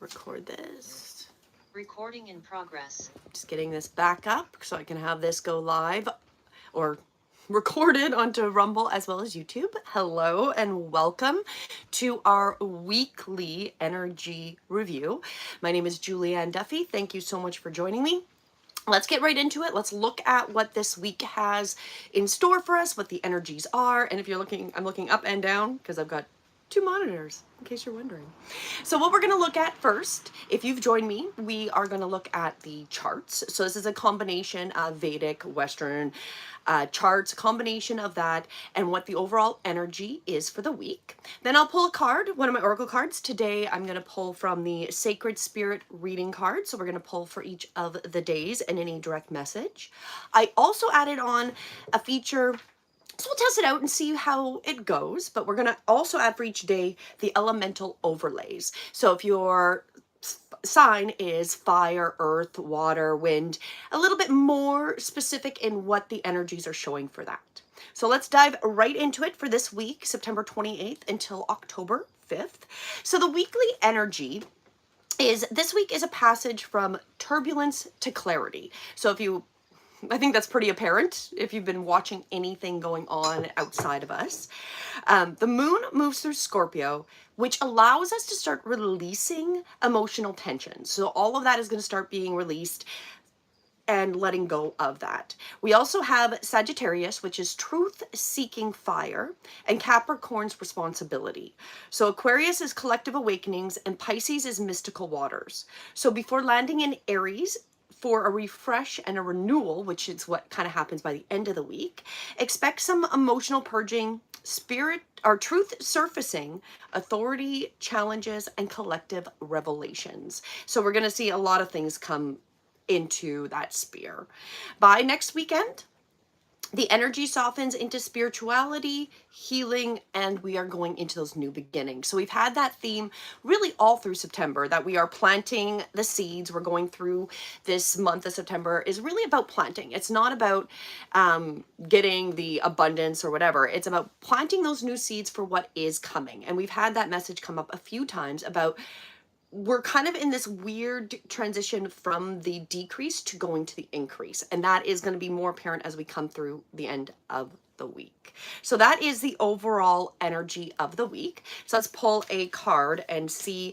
record this. Recording in progress. Just getting this back up so I can have this go live or recorded onto Rumble as well as YouTube. Hello and welcome to our weekly energy review. My name is Julianne Duffy. Thank you so much for joining me. Let's get right into it. Let's look at what this week has in store for us, what the energies are. And if you're looking, I'm looking up and down because I've got two monitors, in case you're wondering. So what we're going to look at first, if you've joined me, we are going to look at the charts. So this is a combination of Vedic, Western charts, combination of that, and what the overall energy is for the week. Then I'll pull a card, one of my oracle cards. Today I'm going to pull from the Sacred Spirit reading card. So we're going to pull for each of the days and any direct message. I also added on a feature. So we'll test it out and see how it goes, but we're going to also add for each day the elemental overlays. So if your sign is fire, earth, water, wind, a little bit more specific in what the energies are showing for that. So let's dive right into it for this week, September 28th until October 5th. So the weekly energy is, this week is a passage from turbulence to clarity. So I think that's pretty apparent if you've been watching anything going on outside of us. The moon moves through Scorpio, which allows us to start releasing emotional tension. So all of that is going to start being released and letting go of that. We also have Sagittarius, which is truth-seeking fire, and Capricorn's responsibility. So Aquarius is collective awakenings, and Pisces is mystical waters. So before landing in Aries, for a refresh and a renewal, which is what kind of happens by the end of the week, expect some emotional purging, spirit or truth surfacing, authority challenges, and collective revelations. So we're going to see a lot of things come into that sphere. By next weekend, the energy softens into spirituality, healing, and we are going into those new beginnings. So we've had that theme really all through September, that we are planting the seeds. We're going through this month of September is really about planting. It's not about getting the abundance or whatever. It's about planting those new seeds for what is coming. And we've had that message come up a few times about we're kind of in this weird transition from the decrease to going to the increase. And that is going to be more apparent as we come through the end of the week. So that is the overall energy of the week. So let's pull a card and see,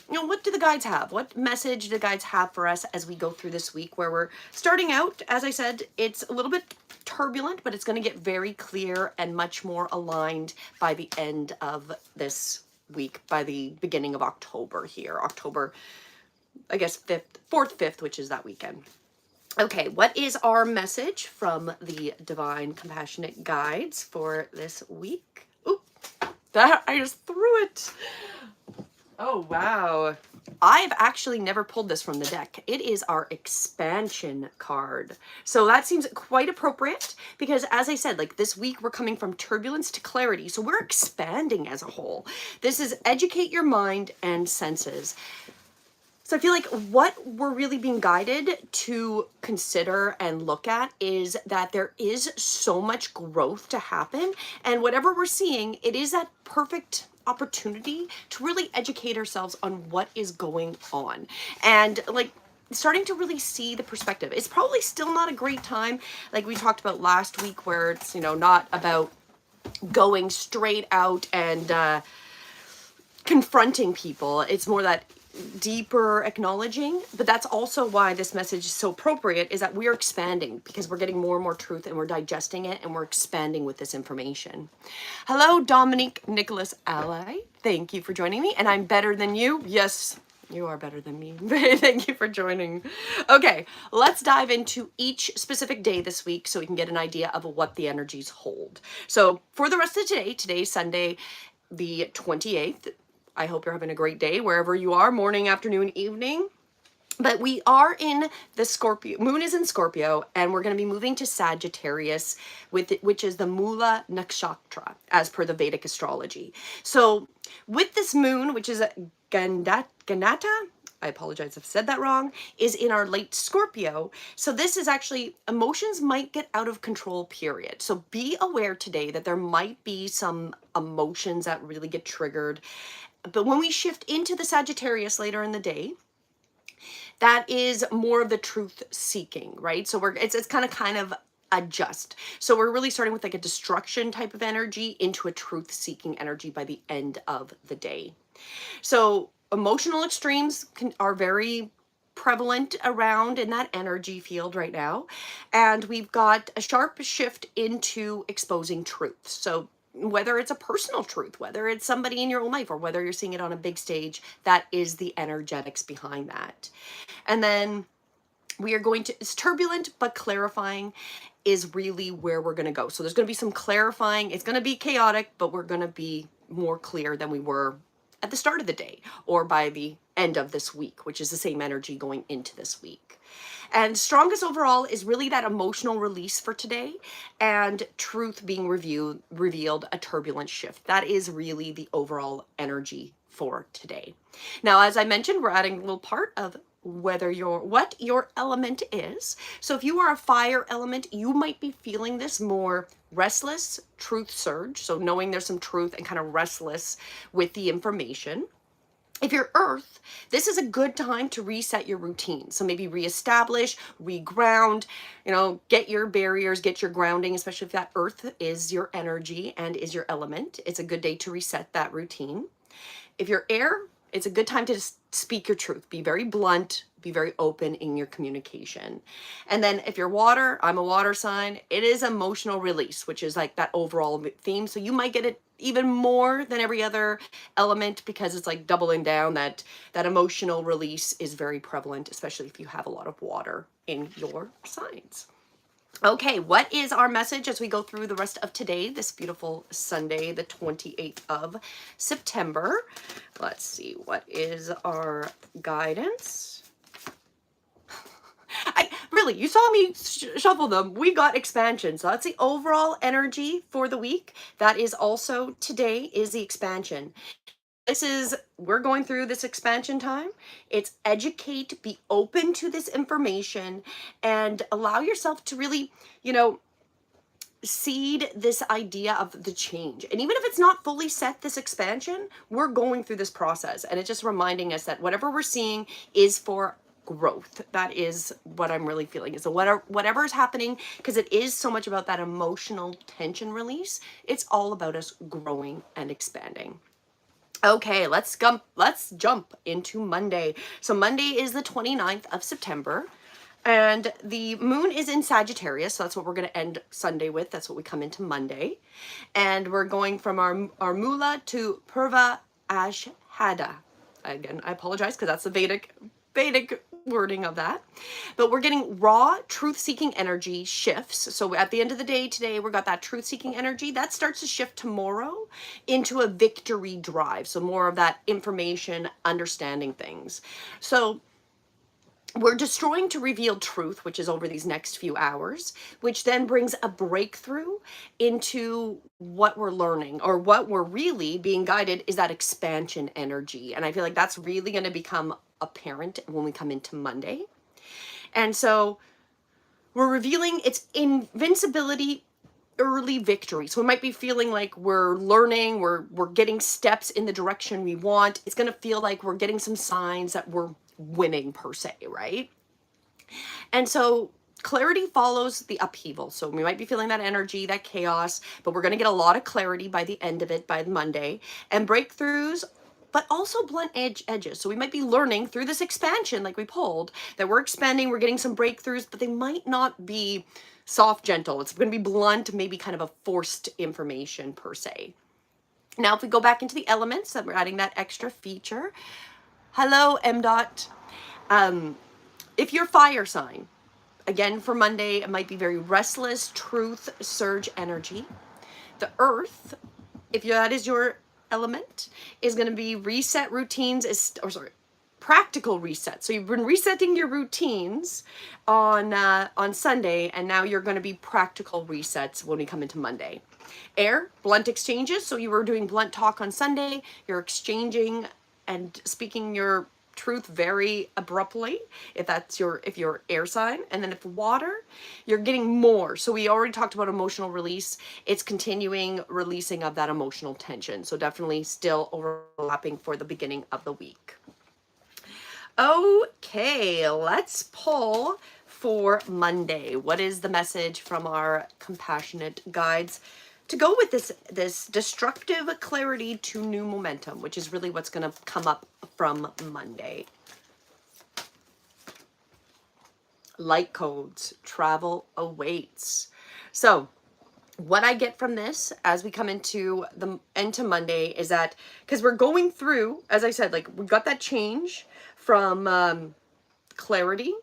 what do the guides have? What message do the guides have for us as we go through this week, where we're starting out, as I said, it's a little bit turbulent, but it's going to get very clear and much more aligned by the end of this week, by the beginning of October here. October, I guess, 4th, 5th, which is that weekend. Okay, what is our message from the Divine Compassionate Guides for this week? Oop, that, I just threw it. Oh, wow. I've actually never pulled this from the deck. It is our expansion card. So that seems quite appropriate because, as I said, like this week we're coming from turbulence to clarity. So we're expanding as a whole. This is educate your mind and senses. So I feel like what we're really being guided to consider and look at is that there is so much growth to happen. And whatever we're seeing, it is that perfect opportunity to really educate ourselves on what is going on. And like starting to really see the perspective. It's probably still not a great time, like we talked about last week, where it's, not about going straight out and confronting people. It's more that deeper acknowledging, but that's also why this message is so appropriate, is that we're expanding because we're getting more and more truth and we're digesting it and we're expanding with this information. Hello, Dominique Nicholas Ally. Thank you for joining me, and I'm better than you. Yes, you are better than me. Thank you for joining. Okay, let's dive into each specific day this week so we can get an idea of what the energies hold. So for the rest of today's Sunday, the 28th, I hope you're having a great day wherever you are, morning, afternoon, evening. But we are in the Scorpio, moon is in Scorpio, and we're going to be moving to Sagittarius, which is the Mula Nakshatra, as per the Vedic astrology. So with this moon, which is a Ganata, I apologize if I said that wrong, is in our late Scorpio. So this is actually, emotions might get out of control, period. So be aware today that there might be some emotions that really get triggered. But when we shift into the Sagittarius later in the day, that is more of the truth seeking, right? So it's kind of adjust. So we're really starting with like a destruction type of energy into a truth seeking energy by the end of the day. So emotional extremes are very prevalent around in that energy field right now. And we've got a sharp shift into exposing truth. So whether it's a personal truth, whether it's somebody in your own life, or whether you're seeing it on a big stage, that is the energetics behind that. And then we are going to, it's turbulent, but clarifying is really where we're going to go. So there's going to be some clarifying. It's going to be chaotic, but we're going to be more clear than we were at the start of the day or by the end of this week, which is the same energy going into this week. And strongest overall is really that emotional release for today and truth being revealed, a turbulent shift. That is really the overall energy for today. Now, as I mentioned, we're adding a little part of what your element is. So if you are a fire element, you might be feeling this more restless, truth surge. So knowing there's some truth and kind of restless with the information. If you're earth, this is a good time to reset your routine. So maybe reestablish, reground, get your barriers, get your grounding, especially if that earth is your energy and is your element. It's a good day to reset that routine. If you're air, it's a good time to just speak your truth. Be very blunt, be very open in your communication. And then if you're water, I'm a water sign, it is emotional release, which is like that overall theme. So you might get it even more than every other element because it's like doubling down that emotional release is very prevalent, especially if you have a lot of water in your signs. Okay, what is our message as we go through the rest of today, this beautiful Sunday, the 28th of September? Let's see, what is our guidance? You saw me shuffle them. We got expansion. So that's the overall energy for the week. That is also today is the expansion. We're going through this expansion time. It's educate, be open to this information, and allow yourself to really, seed this idea of the change. And even if it's not fully set, this expansion, we're going through this process. And it's just reminding us that whatever we're seeing is for growth. That is what I'm really feeling. So whatever is happening, because it is so much about that emotional tension release, it's all about us growing and expanding. Okay, let's jump into Monday. So Monday is the 29th of September. And the moon is in Sagittarius, so that's what we're going to end Sunday with. That's what we come into Monday. And we're going from our Mula to Purva Ashada. Again, I apologize because that's the Vedic wording of that. But we're getting raw truth-seeking energy shifts. So at the end of the day today, we got that truth-seeking energy. That starts to shift tomorrow into a victory drive. So more of that information, understanding things. So we're destroying to reveal truth, which is over these next few hours, which then brings a breakthrough into what we're learning, or what we're really being guided is that expansion energy. And I feel like that's really going to become apparent when we come into Monday. And so we're revealing its invincibility, early victory. So we might be feeling like we're learning, we're getting steps in the direction we want. It's going to feel like we're getting some signs that we're winning per se, right? And so clarity follows the upheaval. So we might be feeling that energy, that chaos, but we're going to get a lot of clarity by the end of it, by Monday, and breakthroughs, but also blunt edges. So we might be learning through this expansion, like we pulled, that we're expanding, we're getting some breakthroughs, but they might not be soft, gentle. It's going to be blunt, maybe kind of a forced information per se. Now, if we go back into the elements, that we're adding that extra feature. Hello, M. Dot. If you're fire sign, again for Monday, it might be very restless, truth, surge energy. The earth, if that is your element, is going to be reset routines, practical reset. So you've been resetting your routines on Sunday, and now you're going to be practical resets when we come into Monday. Air, blunt exchanges. So you were doing blunt talk on Sunday. You're exchanging and speaking your truth very abruptly, if you're air sign. And then if water, you're getting more. So we already talked about emotional release. It's continuing releasing of that emotional tension. So definitely still overlapping for the beginning of the week. Okay, let's pull for Monday. What is the message from our compassionate guides to go with this destructive clarity to new momentum, which is really what's going to come up from Monday? Light codes, travel awaits. So what I get from this as we come into Monday is that, because we're going through, as I said, like we got that change from clarity,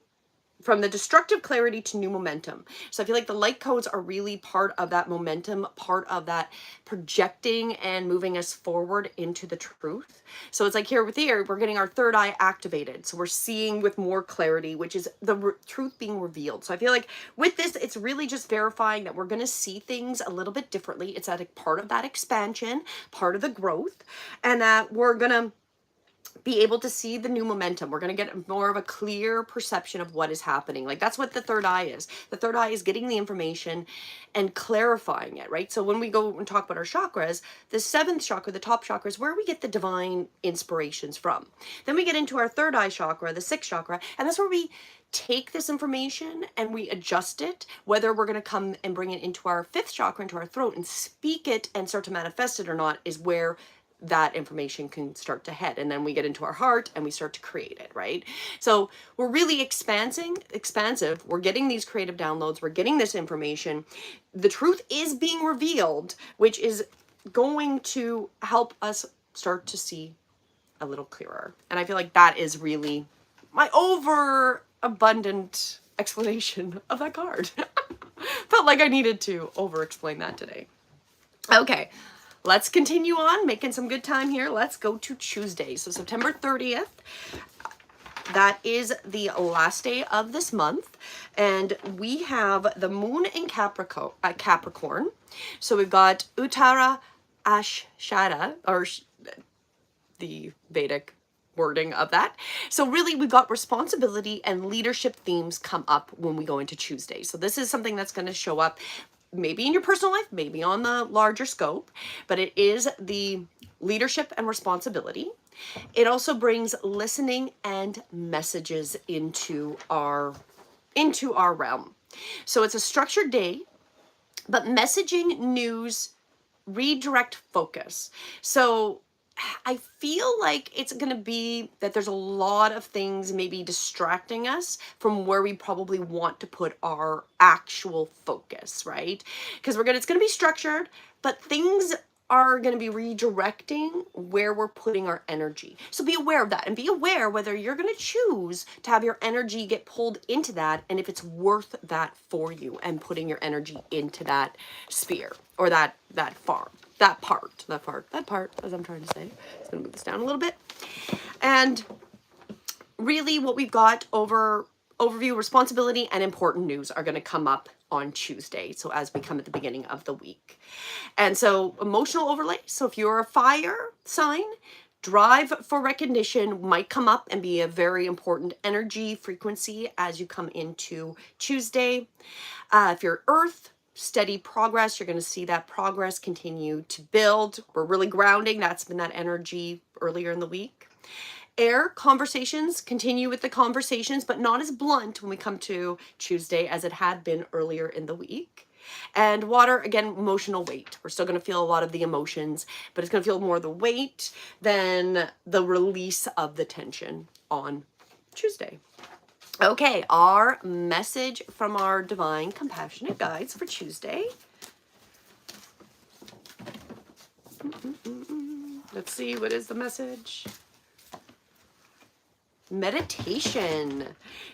from the destructive clarity to new momentum. So I feel like the light codes are really part of that momentum, part of that projecting and moving us forward into the truth. So it's like here with the air, we're getting our third eye activated. So we're seeing with more clarity, which is the truth being revealed. So I feel like with this, it's really just verifying that we're going to see things a little bit differently. It's a part of that expansion, part of the growth, and that we're going to be able to see the new momentum. We're going to get more of a clear perception of what is happening. Like that's what the third eye is. The third eye is getting the information and clarifying it, right? So when we go and talk about our chakras, the seventh chakra, the top chakra, is where we get the divine inspirations from. Then we get into our third eye chakra, the sixth chakra, and that's where we take this information and we adjust it, whether we're going to come and bring it into our fifth chakra, into our throat, and speak it and start to manifest it or not, is where that information can start to head. And then we get into our heart and we start to create it, right? So we're really expansive. We're getting these creative downloads. We're getting this information. The truth is being revealed, which is going to help us start to see a little clearer. And I feel like that is really my overabundant explanation of that card. Felt like I needed to over-explain that today. Okay. Let's continue on, making some good time here. Let's go to Tuesday. So September 30th, that is the last day of this month. And we have the moon in Capricorn. So we've got Uttara Ashada, or the Vedic wording of that. So really we've got responsibility and leadership themes come up when we go into Tuesday. So this is something that's going to show up maybe in your personal life, maybe on the larger scope, but it is the leadership and responsibility. It also brings listening and messages into our realm. So it's a structured day, but messaging, news, redirect focus. So I feel like it's going to be that there's a lot of things maybe distracting us from where we probably want to put our actual focus, right? Because it's going to be structured, but things are going to be redirecting where we're putting our energy. So be aware of that, and be aware whether you're going to choose to have your energy get pulled into that, and if it's worth that for you and putting your energy into that sphere or that part, as I'm trying to say. Just gonna move this down a little bit. And really what we've got overview, responsibility, and important news are gonna come up on Tuesday. So as we come at the beginning of the week. And so emotional overlay. So if you're a fire sign, drive for recognition might come up and be a very important energy frequency as you come into Tuesday. If you're earth, steady progress, you're going to see that progress continue to build. We're really grounding. That's been that energy earlier in the week. Air, conversations, continue with the conversations, but not as blunt when we come to Tuesday as it had been earlier in the week. And water, again, emotional weight. We're still going to feel a lot of the emotions, but it's going to feel more the weight than the release of the tension on Tuesday. Okay, our message from our divine compassionate guides for Tuesday. Let's see, what is the message? Meditation.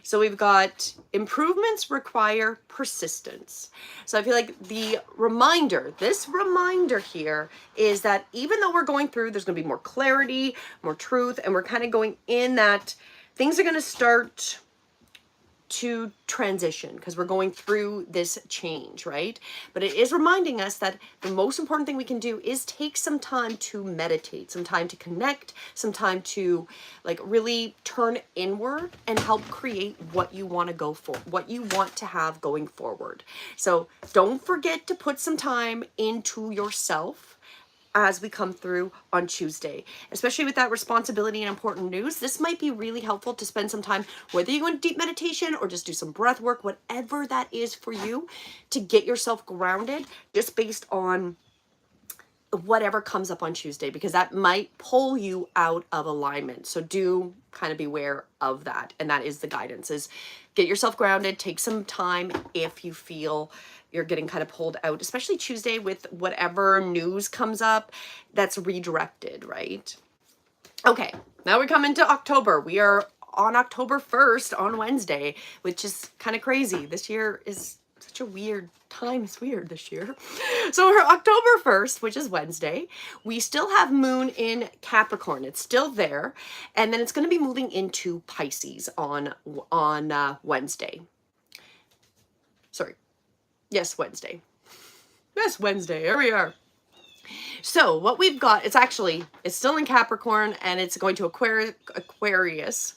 So we've got improvements require persistence. So I feel like this reminder here is that even though we're going through, there's going to be more clarity, more truth, and we're kind of going in that things are going to start to transition because we're going through this change, right? But it is reminding us that the most important thing we can do is take some time to meditate, some time to connect, some time to like really turn inward and help create what you want to go for, what you want to have going forward. So don't forget to put some time into yourself as we come through on Tuesday, especially with that responsibility and important news. This might be really helpful to spend some time, whether you go into deep meditation or just do some breath work, whatever that is for you, to get yourself grounded just based on whatever comes up on Tuesday, because that might pull you out of alignment. So do kind of beware of that. And that is the guidance, is get yourself grounded, take some time if you feel you're getting kind of pulled out, especially Tuesday with whatever news comes up that's redirected, right? Okay, now we come into October. We are on October 1st on Wednesday, which is kind of crazy. This year is such a weird time. It's weird this year. So for October 1st, which is Wednesday, we still have Moon in Capricorn. It's still there. And then it's going to be moving into Pisces on Wednesday. Sorry. Yes, Wednesday. Yes, Wednesday. Here we are. So what we've got, it's still in Capricorn, and it's going to Aquarius.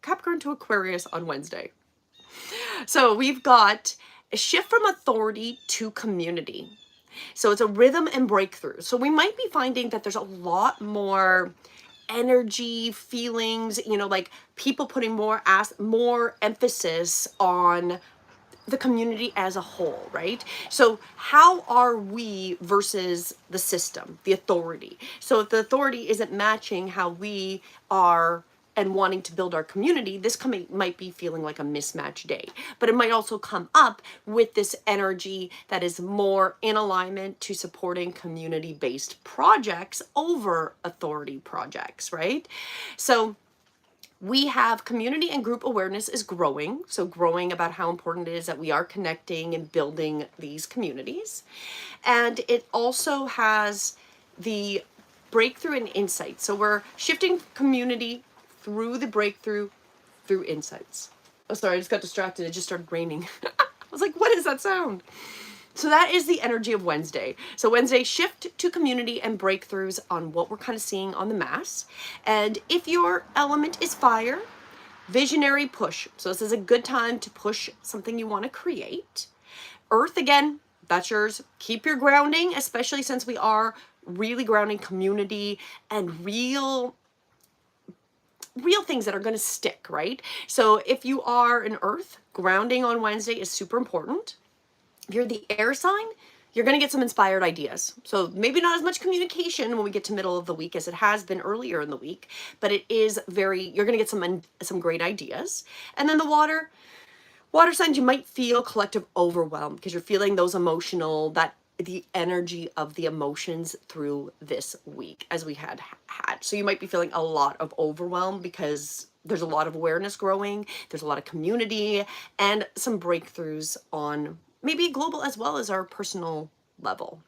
Capricorn to Aquarius on Wednesday. So we've got a shift from authority to community. So it's a rhythm and breakthrough. So we might be finding that there's a lot more energy, feelings, like people putting more emphasis on the community as a whole, right? So how are we versus the system, the authority? So if the authority isn't matching how we are and wanting to build our community, this might be feeling like a mismatched day. But it might also come up with this energy that is more in alignment to supporting community-based projects over authority projects, right? So we have community and group awareness is growing. So growing about how important it is that we are connecting and building these communities. And it also has the breakthrough and insight. So we're shifting community through the breakthrough, through insights. Oh, sorry, I just got distracted. It just started raining. I was like, what is that sound? So that is the energy of Wednesday. So Wednesday, shift to community and breakthroughs on what we're kind of seeing on the mass. And if your element is fire, visionary push. So this is a good time to push something you want to create. Earth, again, that's yours. Keep your grounding, especially since we are really grounding community and real things that are going to stick, right? So if you are an earth, grounding on Wednesday is super important. If you're the air sign, you're going to get some inspired ideas. So maybe not as much communication when we get to middle of the week as it has been earlier in the week, but it is you're going to get some great ideas. And then the water signs, you might feel collective overwhelm because you're feeling those the energy of the emotions through this week as we had. So you might be feeling a lot of overwhelm because there's a lot of awareness growing. There's a lot of community and some breakthroughs on maybe global as well as our personal level.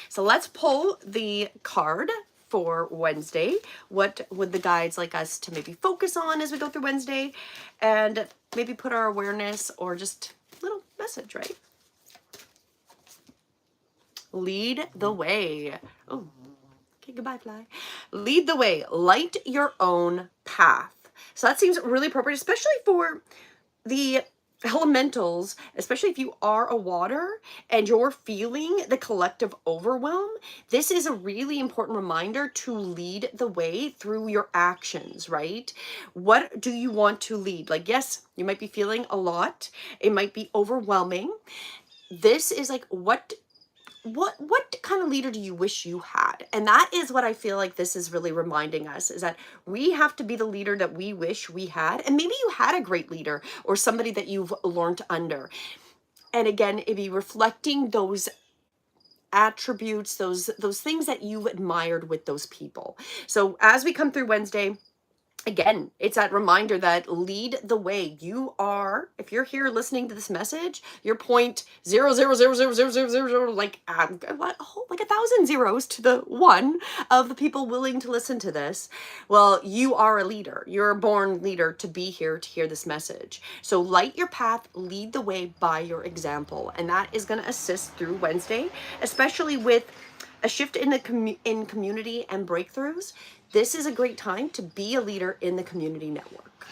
So let's pull the card for Wednesday. What would the guides like us to maybe focus on as we go through Wednesday, and maybe put our awareness or just a little message, right? Lead the way. Oh, okay, goodbye, fly. Lead the way. Light your own path. So that seems really appropriate, especially for the elementals, especially if you are a water and you're feeling the collective overwhelm. This is a really important reminder to lead the way through your actions, right? What do you want to lead? Like, yes, you might be feeling a lot. It might be overwhelming. This is like, what kind of leader do you wish you had? And that is what I feel like this is really reminding us, is that we have to be the leader that we wish we had. And maybe you had a great leader or somebody that you've learned under. And again, it'd be reflecting those attributes, those things that you've admired with those people. So as we come through Wednesday, again, it's that reminder that lead the way. You are, if you're here listening to this message, you're 0.0000000, like like 1,000 zeros to the one of the people willing to listen to this. Well, you are a leader. You're a born leader to be here to hear this message. So light your path, lead the way by your example, and that is going to assist through Wednesday, especially with a shift in the in community and breakthroughs. This is a great time to be a leader in the community network.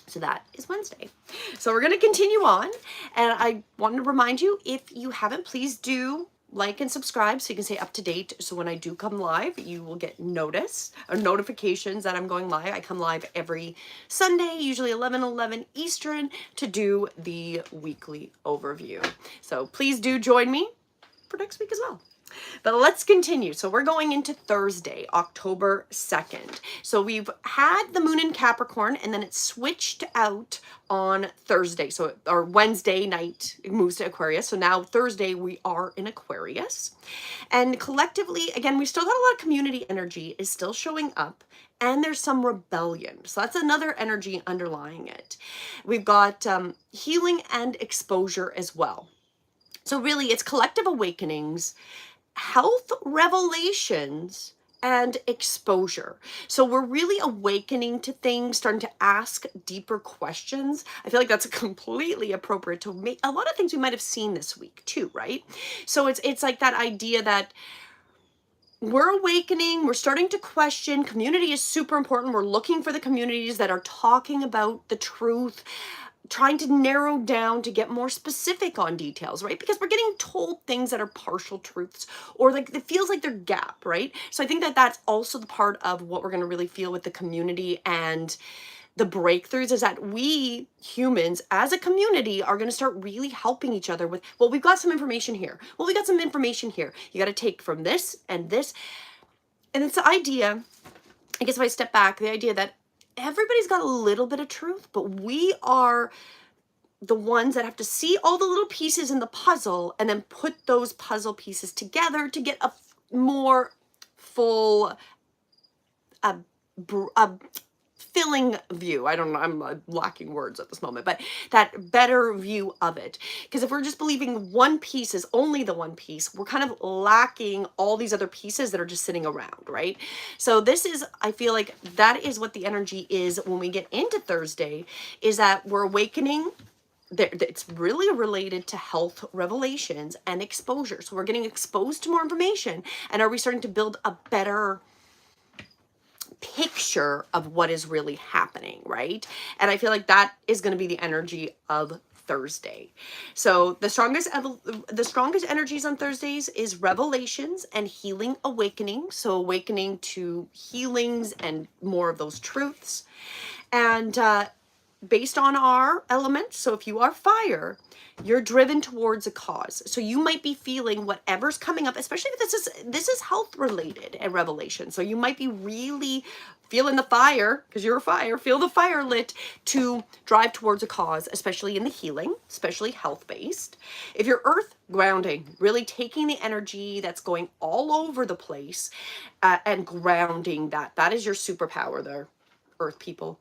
So that is Wednesday. So we're going to continue on. And I want to remind you, if you haven't, please do like and subscribe so you can stay up to date. So when I do come live, you will get notice or notifications that I'm going live. I come live every Sunday, usually 11 Eastern, to do the weekly overview. So please do join me for next week as well. But let's continue. So we're going into Thursday, October 2nd. So we've had the moon in Capricorn, and then it switched out on Thursday. So or Wednesday night, it moves to Aquarius. So now Thursday, we are in Aquarius. And collectively, again, we still got a lot of community energy is still showing up. And there's some rebellion. So that's another energy underlying it. We've got healing and exposure as well. So really, it's collective awakenings, health revelations, and exposure. So we're really awakening to things, starting to ask deeper questions. I feel like that's completely appropriate to make a lot of things we might have seen this week too, right? So it's like that idea that we're awakening, we're starting to question. Community is super important. We're looking for the communities that are talking about the truth, trying to narrow down to get more specific on details, right? Because we're getting told things that are partial truths, or like it feels like they're gap, right? So I think that that's also the part of what we're going to really feel with the community and the breakthroughs, is that we humans as a community are going to start really helping each other with, well, we've got some information here. Well, we got some information here. You got to take from this and this. And it's the idea, I guess if I step back, the idea that everybody's got a little bit of truth, but we are the ones that have to see all the little pieces in the puzzle and then put those puzzle pieces together to get a more full, filling view. I don't know, I'm lacking words at this moment, but that better view of it. Because if we're just believing one piece is only the one piece, we're kind of lacking all these other pieces that are just sitting around, right? So this is, I feel like that is what the energy is when we get into Thursday, is that we're awakening. It's really related to health revelations and exposure. So we're getting exposed to more information, and are we starting to build a better picture of what is really happening, right? And I feel like that is going to be the energy of Thursday. So the strongest energies on Thursdays is revelations and healing awakening. So awakening to healings and more of those truths. And based on our elements, so if you are fire, you're driven towards a cause. So you might be feeling whatever's coming up, especially if this is health related and revelation. So you might be really feeling the fire, because you're a fire, feel the fire lit to drive towards a cause, especially in the healing, especially health based. If you're earth, grounding, really taking the energy that's going all over the place and grounding that is your superpower there, earth people.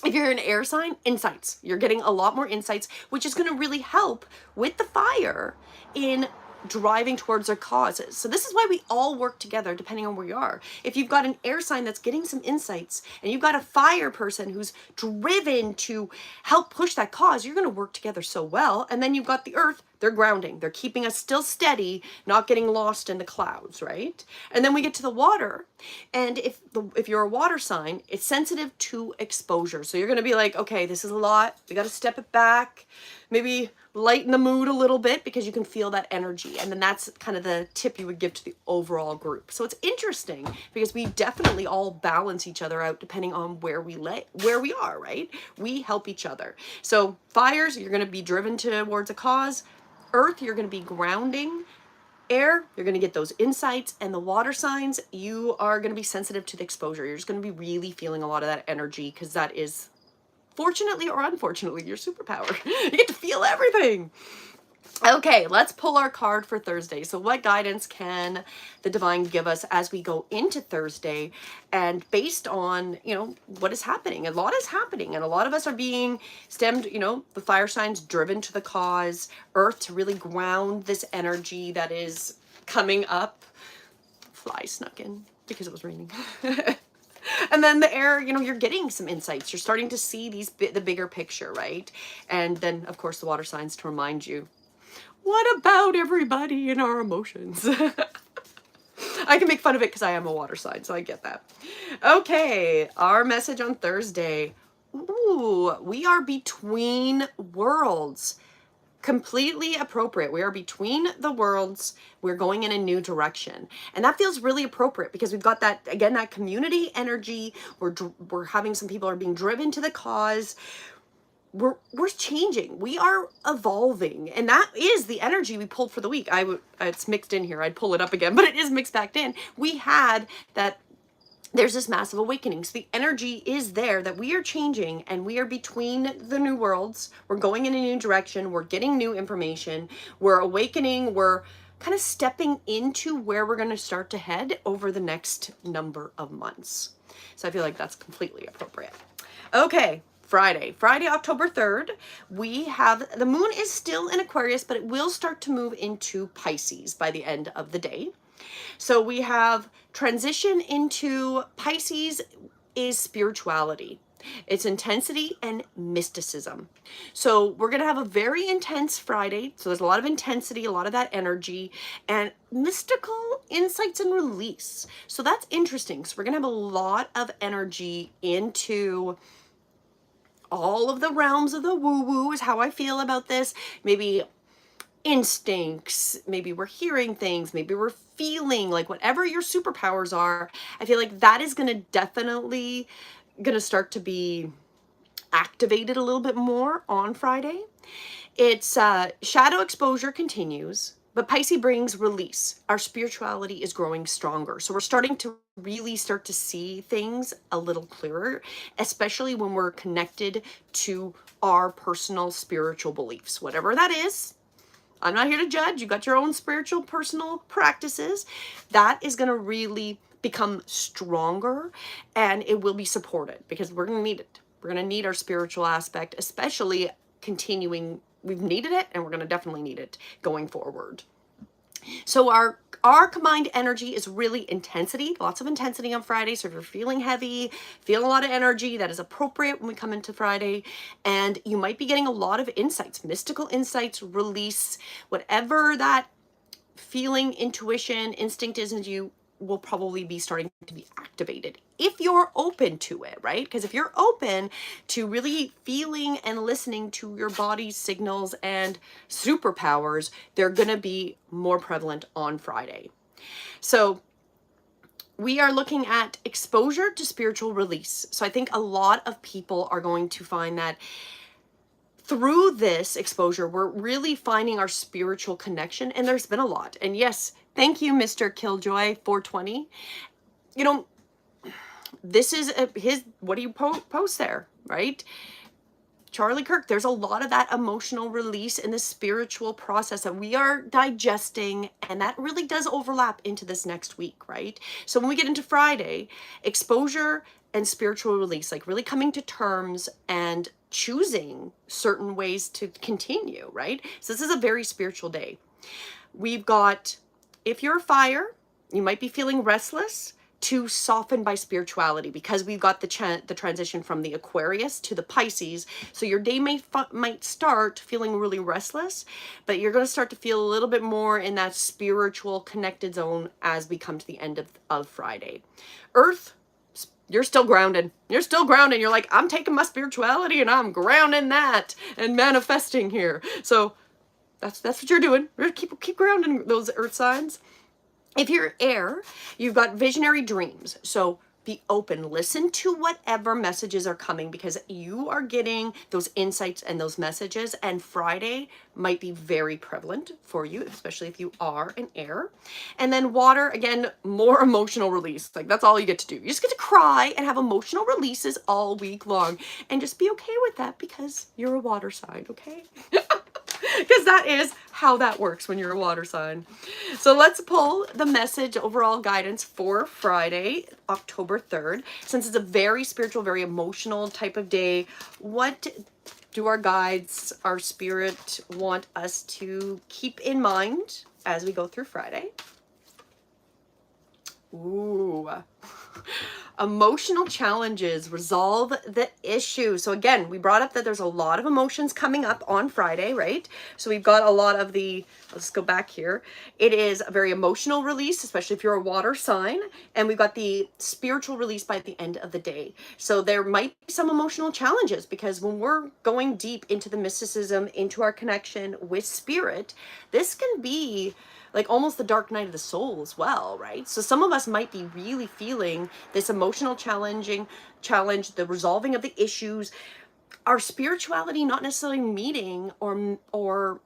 If you're an air sign, insights. You're getting a lot more insights, which is going to really help with the fire in driving towards their causes. So this is why we all work together depending on where you are. If you've got an air sign that's getting some insights, and you've got a fire person who's driven to help push that cause, you're going to work together so well. And then you've got the earth, they're grounding. They're keeping us still steady, not getting lost in the clouds, right? And then we get to the water. And if you're a water sign, it's sensitive to exposure. So you're going to be like, okay, this is a lot. We got to step it back. Maybe lighten the mood a little bit, because you can feel that energy. And then that's kind of the tip you would give to the overall group. So it's interesting because we definitely all balance each other out depending on where we are, right? We help each other. So fires, you're going to be driven towards a cause. Earth, you're going to be grounding. Air, you're going to get those insights. And the water signs, you are going to be sensitive to the exposure. You're just going to be really feeling a lot of that energy, because that is, fortunately or unfortunately, your superpower. You get to feel everything. Okay, let's pull our card for Thursday. So what guidance can the divine give us as we go into Thursday? And based on, what is happening? A lot is happening, and a lot of us are being stemmed, the fire signs driven to the cause, earth to really ground this energy that is coming up. Fly snuck in because it was raining. And then the air, you're getting some insights. You're starting to see the bigger picture, right? And then, of course, the water signs to remind you, what about everybody and our emotions? I can make fun of it because I am a water sign, so I get that. Okay, our message on Thursday. Ooh, we are between worlds. Completely appropriate. We are between the worlds. We're going in a new direction. And that feels really appropriate because we've got that, again, that community energy. We're having some people are being driven to the cause. We're changing. We are evolving, and that is the energy we pulled for the week. It's mixed in here. I'd pull it up again, but it is mixed back in. We had that. There's this massive awakening. So the energy is there that we are changing, and we are between the new worlds. We're going in a new direction. We're getting new information. We're awakening. We're kind of stepping into where we're going to start to head over the next number of months. So I feel like that's completely appropriate. Okay. Friday, October 3rd, we have the moon is still in Aquarius, but it will start to move into Pisces by the end of the day. So we have transition into Pisces is spirituality. It's intensity and mysticism. So we're going to have a very intense Friday. So there's a lot of intensity, a lot of that energy, and mystical insights and release. So that's interesting. So we're going to have a lot of energy into all of the realms of the woo-woo is how I feel about this. Maybe instincts, maybe we're hearing things, maybe we're feeling, like whatever your superpowers are. I feel like that is going to start to be activated a little bit more on Friday. It's shadow exposure continues, but Pisces brings release. Our spirituality is growing stronger. So we're starting to really start to see things a little clearer, especially when we're connected to our personal spiritual beliefs, whatever that is. I'm not here to judge. You got your own spiritual personal practices. That is going to really become stronger, and it will be supported because we're going to need it. We're going to need our spiritual aspect, especially continuing. We've needed it, and we're going to definitely need it going forward. So our combined energy is really intensity, lots of intensity on Friday. So if you're feeling heavy, feeling a lot of energy, that is appropriate when we come into Friday. And you might be getting a lot of insights, mystical insights, release, whatever that feeling, intuition, instinct is in you will probably be starting to be activated if you're open to it, right? Because if you're open to really feeling and listening to your body's signals and superpowers, they're going to be more prevalent on Friday. So we are looking at exposure to spiritual release. So I think a lot of people are going to find that through this exposure, we're really finding our spiritual connection, and there's been a lot. And yes, thank you, Mr. Killjoy 420. This is what do you post there, right? Charlie Kirk, there's a lot of that emotional release in the spiritual process that we are digesting, and that really does overlap into this next week, right? So when we get into Friday, exposure and spiritual release, like really coming to terms and choosing certain ways to continue, right? So this is a very spiritual day. We've got, if you're a fire, you might be feeling restless, to soften by spirituality, because we've got the transition from the Aquarius to the Pisces. So your day might start feeling really restless, but you're going to start to feel a little bit more in that spiritual connected zone as we come to the end of Friday. Earth, you're still grounded. You're still grounded. You're like, I'm taking my spirituality and I'm grounding that and manifesting here. So that's what you're doing. You're keep grounding those earth signs. If you're air, you've got visionary dreams. So be open, listen to whatever messages are coming, because you are getting those insights and those messages, and Friday might be very prevalent for you, especially if you are an air. And then water, again, more emotional release. Like that's all you get to do. You just get to cry and have emotional releases all week long, and just be okay with that because you're a water sign, okay? because that is how that works when you're a water sign. So let's pull the message overall guidance for Friday, October 3rd. Since it's a very spiritual, very emotional type of day, what do our guides, our spirit want us to keep in mind as we go through Friday? Ooh. Emotional challenges, resolve the issue. So again, we brought up that there's a lot of emotions coming up on Friday, right? So we've got a lot of the, let's go back here. It is a very emotional release, especially if you're a water sign. And we've got the spiritual release by the end of the day. So there might be some emotional challenges because when we're going deep into the mysticism, into our connection with spirit, this can be like almost the dark night of the soul as well, right? So some of us might be really feeling this emotional challenge, the resolving of the issues, our spirituality not necessarily meeting or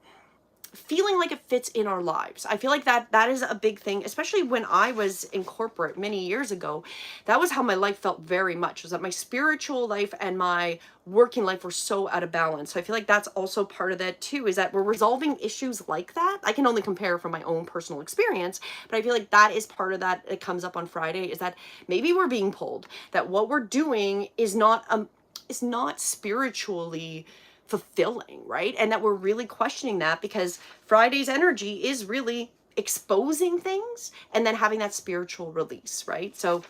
feeling like it fits in our lives. I feel like that is a big thing, especially when I was in corporate many years ago. That was how my life felt very much, was that my spiritual life and my working life were so out of balance. So I feel like that's also part of that too, is that we're resolving issues like that. I can only compare from my own personal experience, but I feel like that is part of that. It comes up on Friday, is that maybe we're being pulled, that what we're doing is not spiritually fulfilling, right? And that we're really questioning that, because Friday's energy is really exposing things and then having that spiritual release, right? So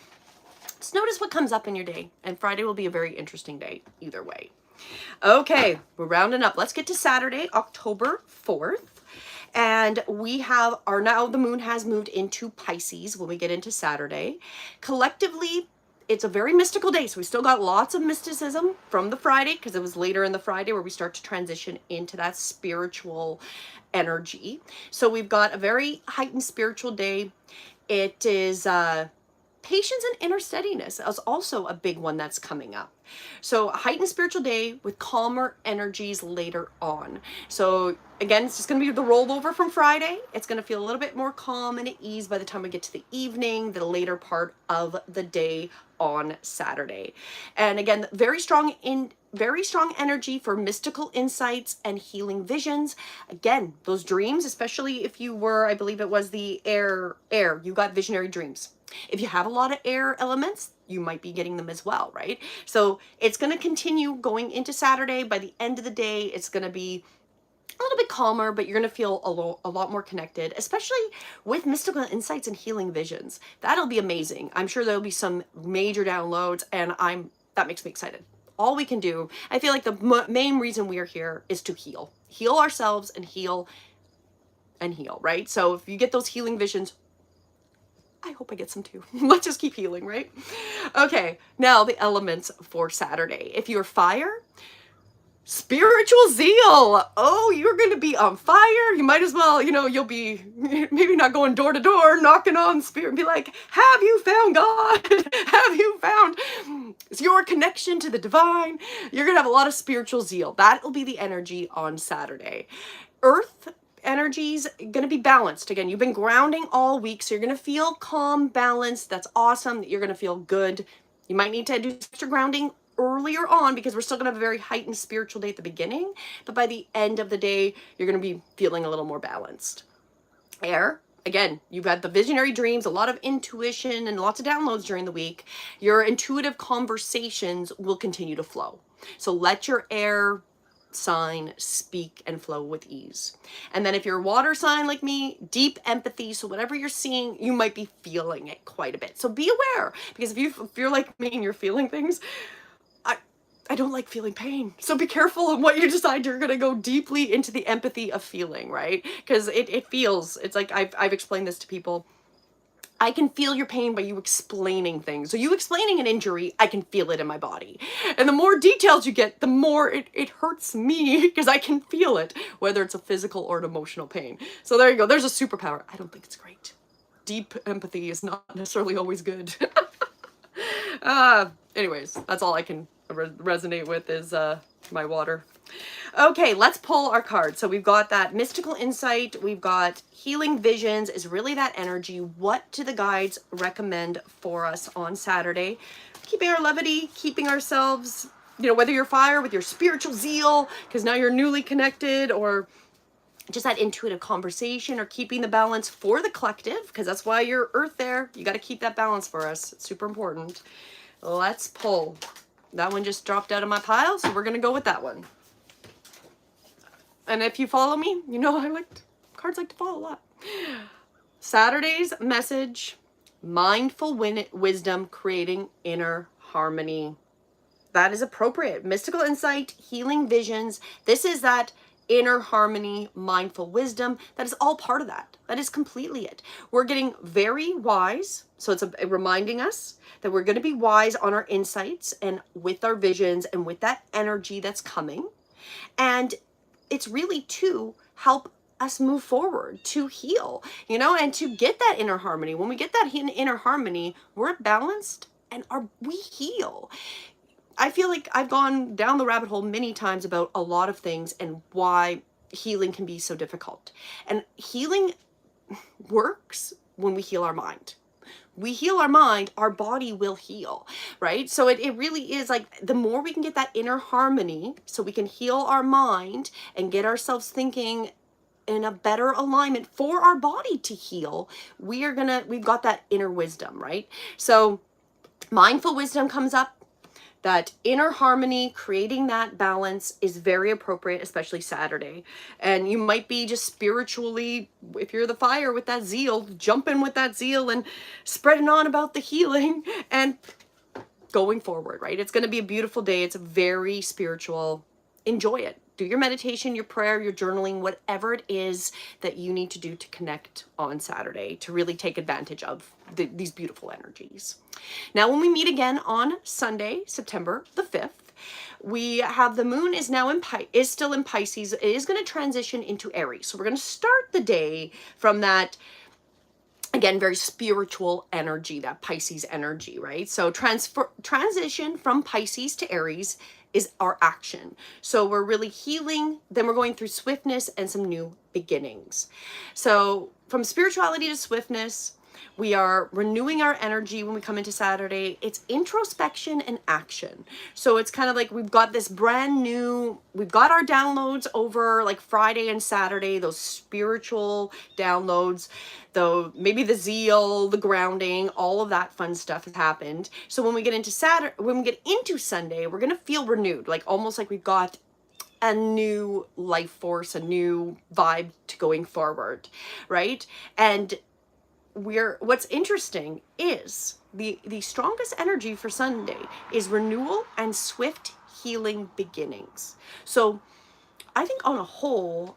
just notice what comes up in your day, and Friday will be a very interesting day either way. Okay, we're rounding up. Let's get to Saturday, October 4th. And we have now the moon has moved into Pisces when we get into Saturday. Collectively, it's a very mystical day. So we still got lots of mysticism from the Friday, because it was later in the Friday where we start to transition into that spiritual energy. So we've got a very heightened spiritual day. It is patience and inner steadiness is also a big one that's coming up. So a heightened spiritual day with calmer energies later on. So again, it's just going to be the rollover from Friday. It's going to feel a little bit more calm and at ease by the time we get to the evening, the later part of the day on Saturday. And again, very strong energy for mystical insights and healing visions. Again, those dreams, especially if you were, I believe it was the air, you got visionary dreams. If you have a lot of air elements, you might be getting them as well, right? So it's going to continue going into Saturday. By the end of the day, it's going to be a little bit calmer, but you're going to feel a lot more connected, especially with mystical insights and healing visions. That'll be amazing. I'm sure there'll be some major downloads, and that makes me excited. All we can do, I feel like the main reason we are here is to heal ourselves and heal, right? So if you get those healing visions, I hope I get some too. Let's just keep healing, right? Okay, now the elements for Saturday. If you're fire, spiritual zeal. Oh, you're going to be on fire. You might as well, you'll be maybe not going door to door, knocking on spirit and be like, have you found God? Have you found your connection to the divine? You're going to have a lot of spiritual zeal. That will be the energy on Saturday. Earth energy's going to be balanced. Again, you've been grounding all week, so you're going to feel calm, balanced. That's awesome. You're going to feel good. You might need to do extra grounding earlier on, because we're still going to have a very heightened spiritual day at the beginning, but by the end of the day, you're going to be feeling a little more balanced. Air, again, you've got the visionary dreams, a lot of intuition, and lots of downloads during the week. Your intuitive conversations will continue to flow. So let your air sign speak and flow with ease. And then if you're a water sign like me, deep empathy. So whatever you're seeing, you might be feeling it quite a bit. So be aware, because if you're like me and you're feeling things, I don't like feeling pain. So be careful in what you decide. You're going to go deeply into the empathy of feeling, right? Because it feels, it's like I've explained this to people. I can feel your pain by you explaining things. So you explaining an injury, I can feel it in my body. And the more details you get, the more it hurts me, because I can feel it, whether it's a physical or an emotional pain. So there you go. There's a superpower. I don't think it's great. Deep empathy is not necessarily always good. Anyways, that's all I can resonate with is my water. Okay, let's pull our cards. So we've got that mystical insight. We've got healing visions is really that energy. What do the guides recommend for us on Saturday? Keeping our levity, keeping ourselves, whether you're fire with your spiritual zeal, because now you're newly connected, or just that intuitive conversation or keeping the balance for the collective, because that's why you're Earth there. You got to keep that balance for us. It's super important. Let's pull. That one just dropped out of my pile, so we're going to go with that one. And if you follow me, you know cards like to follow a lot. Saturday's message, mindful wisdom, creating inner harmony. That is appropriate. Mystical insight, healing visions. This is that inner harmony, mindful wisdom. That is all part of that. That is completely it. We're getting very wise. So it's reminding us that we're going to be wise on our insights and with our visions and with that energy that's coming. And it's really to help us move forward, to heal, and to get that inner harmony. When we get that inner harmony, we're balanced and we heal. I feel like I've gone down the rabbit hole many times about a lot of things and why healing can be so difficult. And healing works when we heal our mind. We heal our mind, our body will heal, right? So it really is like the more we can get that inner harmony so we can heal our mind and get ourselves thinking in a better alignment for our body to heal, we've got that inner wisdom, right? So mindful wisdom comes up. That inner harmony, creating that balance is very appropriate, especially Saturday. And you might be just spiritually, if you're the fire with that zeal, jumping with that zeal and spreading on about the healing and going forward, right? It's going to be a beautiful day. It's very spiritual. Enjoy it. Do your meditation, your prayer, your journaling, whatever it is that you need to do to connect on Saturday to really take advantage of these beautiful energies. Now, when we meet again on Sunday, September the 5th, we have the moon is still in Pisces. It is going to transition into Aries. So we're going to start the day from that, again, very spiritual energy, that Pisces energy, right? So transition from Pisces to Aries is our action. So we're really healing, then we're going through swiftness and some new beginnings. So from spirituality to swiftness, we are renewing our energy when we come into Saturday. It's introspection and action. So it's kind of like we've got our downloads over like Friday and Saturday, those spiritual downloads, though maybe the zeal, the grounding, all of that fun stuff has happened. So when we get into Sunday, we're going to feel renewed, like almost like we've got a new life force, a new vibe to going forward, right? And what's interesting is the strongest energy for Sunday is renewal and swift healing beginnings. So I think on a whole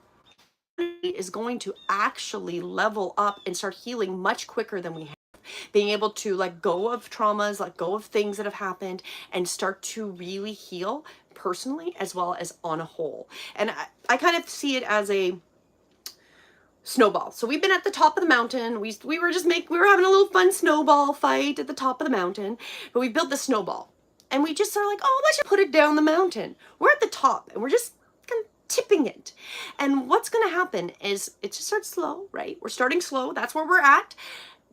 is going to actually level up and start healing much quicker than we have. Being able to let go of traumas, let go of things that have happened, and start to really heal personally as well as on a whole. And I kind of see it as a snowball. So we've been at the top of the mountain. We were having a little fun snowball fight at the top of the mountain, but we built the snowball and we just are like, oh, let's just put it down the mountain. We're at the top and we're just kind of tipping it. And what's going to happen is it just starts slow, right? We're starting slow. That's where we're at.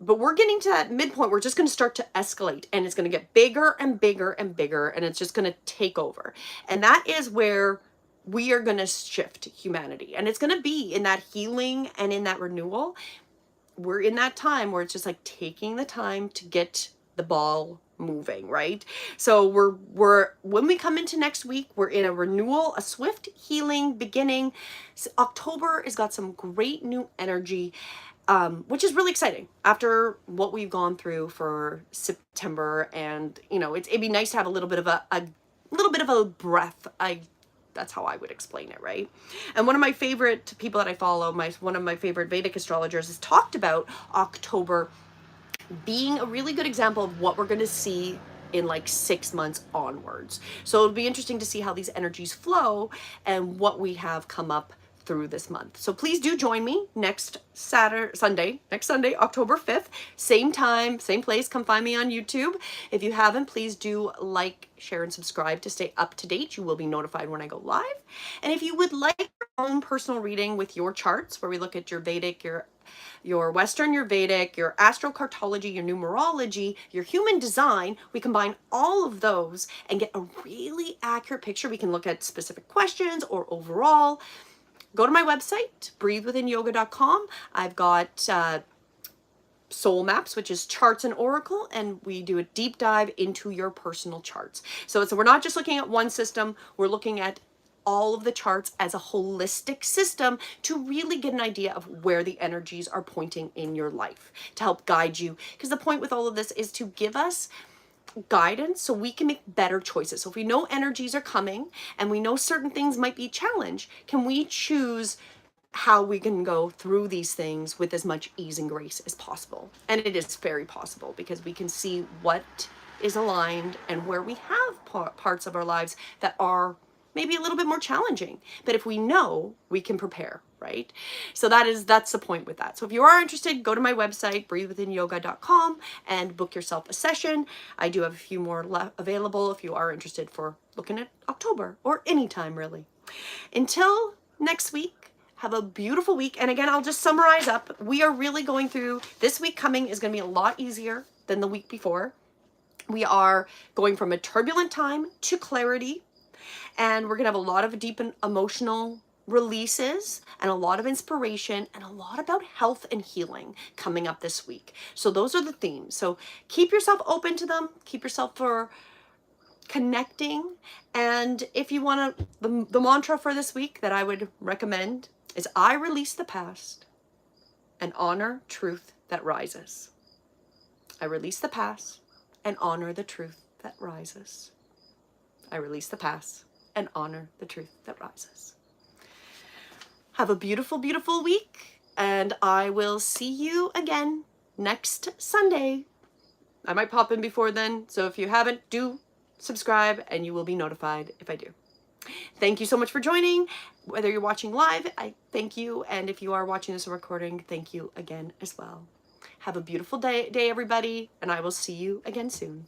But we're getting to that midpoint. We're just going to start to escalate and it's going to get bigger and bigger and bigger. And it's just going to take over. And that is where we are going to shift humanity. And it's going to be in that healing and in that renewal. We're in that time where it's just like taking the time to get the ball moving, right? So when we come into next week, we're in a renewal, a swift healing beginning. So October has got some great new energy, which is really exciting after what we've gone through for September. And, it'd be nice to have a little bit of a breath. That's how I would explain it, right? And one of my favorite people that I follow, one of my favorite Vedic astrologers, has talked about October being a really good example of what we're going to see in like 6 months onwards. So it'll be interesting to see how these energies flow and what we have come up through this month. So please do join me next Sunday, October 5th, same time, same place. Come find me on YouTube. If you haven't, please do like, share, and subscribe to stay up to date. You will be notified when I go live. And if you would like your own personal reading with your charts, where we look at your Vedic, your Western, your Vedic, your astrocartology, your numerology, your human design, we combine all of those and get a really accurate picture. We can look at specific questions or overall. go to my website, breathewithinyoga.com. I've got soul maps, which is charts and oracle, and we do a deep dive into your personal charts. So we're not just looking at one system, we're looking at all of the charts as a holistic system to really get an idea of where the energies are pointing in your life to help guide you. Because the point with all of this is to give us guidance so we can make better choices. So if we know energies are coming and we know certain things might be challenged, can we choose how we can go through these things with as much ease and grace as possible? And it is very possible because we can see what is aligned and where we have parts of our lives that are maybe a little bit more challenging. But if we know, we can prepare, right? So that's the point with that. So if you are interested, go to my website, breathewithinyoga.com, and book yourself a session. I do have a few more available if you are interested for looking at October or anytime really. Until next week, have a beautiful week. And again, I'll just summarize up. We are really going through, this week coming is going to be a lot easier than the week before. We are going from a turbulent time to clarity. And we're going to have a lot of deep and emotional releases and a lot of inspiration and a lot about health and healing coming up this week. So those are the themes. So keep yourself open to them. Keep yourself for connecting. And if you want to, the mantra for this week that I would recommend is I release the past and honor truth that rises. I release the past and honor the truth that rises. I release the past and honor the truth that rises. Have a beautiful, beautiful week, and I will see you again next Sunday. I might pop in before then, so if you haven't, do subscribe and you will be notified if I do. Thank you so much for joining. Whether you're watching live, I thank you, and if you are watching this recording, thank you again as well. Have a beautiful day everybody, and I will see you again soon.